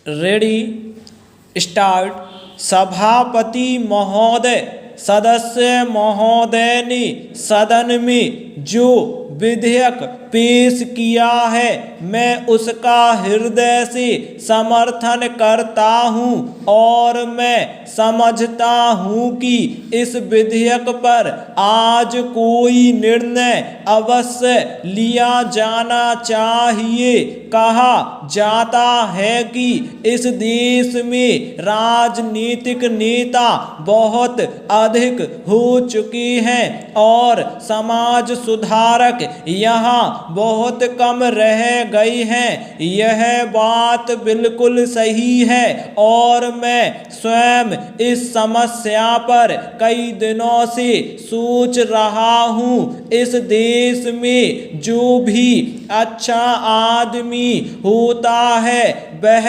Ready start. सभापति महोदय, सदस्य महोदय ने सदन में जो विधेयक पेश किया है मैं उसका हृदय से समर्थन करता हूं और मैं समझता हूं कि इस विधेयक पर आज कोई निर्णय अवश्य लिया जाना चाहिए। कहा जाता है कि इस देश में राजनीतिक नेता बहुत अधिक हो चुके हैं और समाज सुधारक यहाँ बहुत कम रह गए हैं। यह बात बिल्कुल सही है और मैं स्वयं इस समस्या पर कई दिनों से सोच रहा हूँ। इस देश में जो भी अच्छा आदमी होता है वह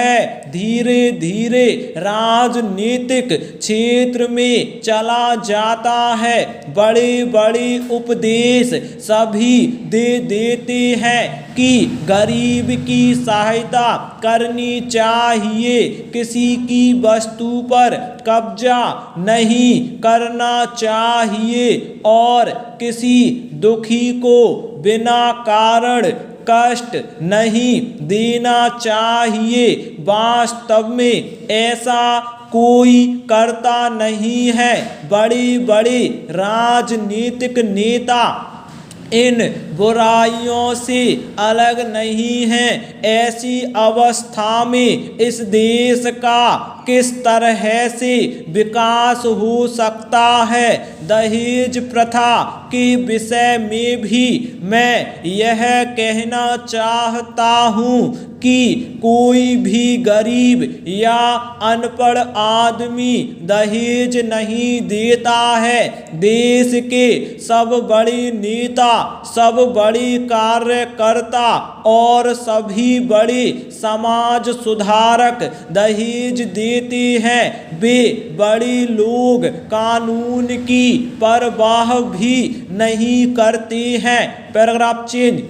धीरे धीरे राजनीतिक क्षेत्र में चला जाता है। बड़े बड़े उपदेश सभी दे देते हैं कि गरीब की सहायता करनी चाहिए, किसी की वस्तु पर कब्जा नहीं करना चाहिए और किसी दुखी को बिना कारण कष्ट नहीं देना चाहिए। वास्तव में ऐसा कोई करता नहीं है। बड़े बड़े राजनीतिक नेता इन बुराइयों से अलग नहीं हैं। ऐसी अवस्था में इस देश का किस तरह से विकास हो सकता है। दहेज प्रथा के विषय में भी मैं यह कहना चाहता हूँ कि कोई भी गरीब या अनपढ़ आदमी दहेज नहीं देता है। देश के सब बड़े नेता, सब बड़े कार्यकर्ता और सभी बड़े समाज सुधारक दहेज देते हैं। वे बड़े लोग कानून की परवाह भी नहीं करते हैं। Paragraph change.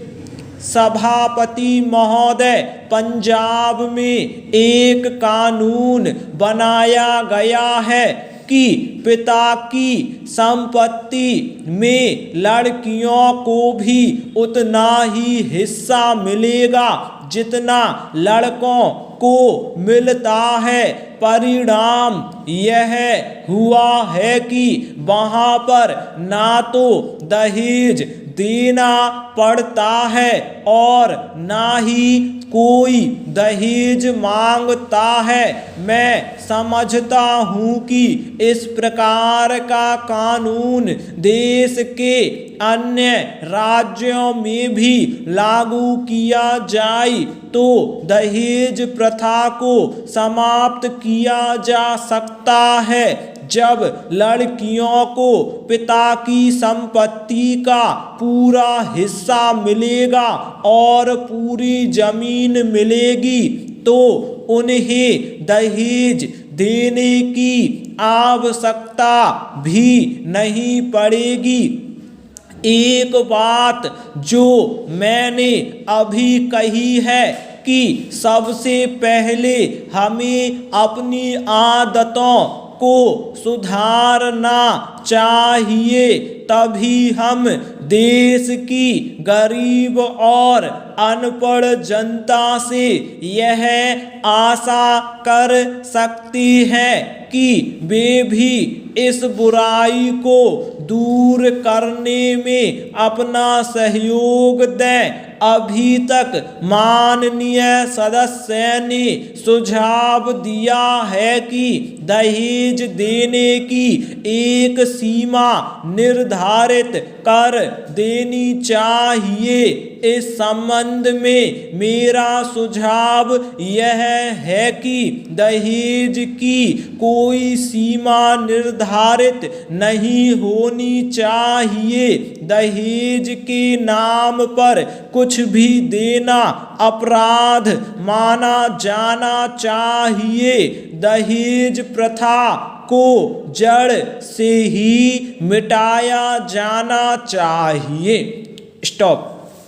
सभापति महोदय, पंजाब में एक कानून बनाया गया है कि पिता की संपत्ति में लड़कियों को भी उतना ही हिस्सा मिलेगा जितना लड़कों को मिलता है। परिणाम यह हुआ है कि वहाँ पर ना तो दहेज देना पड़ता है और ना ही कोई दहेज मांगता है। मैं समझता हूँ कि इस प्रकार का कानून देश के अन्य राज्यों में भी लागू किया जाए तो दहेज प्रथा को समाप्त किया जा सकता है। जब लड़कियों को पिता की संपत्ति का पूरा हिस्सा मिलेगा और पूरी जमीन मिलेगी तो उन्हें दहेज देने की आवश्यकता भी नहीं पड़ेगी। एक बात जो मैंने अभी कही है कि सबसे पहले हमें अपनी आदतों को सुधारना चाहिए, तभी हम देश की गरीब और अनपढ़ जनता से यह आशा कर सकते हैं कि वे भी इस बुराई को दूर करने में अपना सहयोग दें। अभी तक माननीय सदस्य ने सुझाव दिया है कि दहेज देने की एक सीमा निर्धारित कर देनी चाहिए। इस संबंध में मेरा सुझाव यह है कि दहेज की कोई सीमा निर्धारित नहीं होनी चाहिए। दहेज के नाम पर कुछ भी देना अपराध माना जाना चाहिए। दहेज प्रथा को जड़ से ही मिटाया जाना चाहिए। स्टॉप।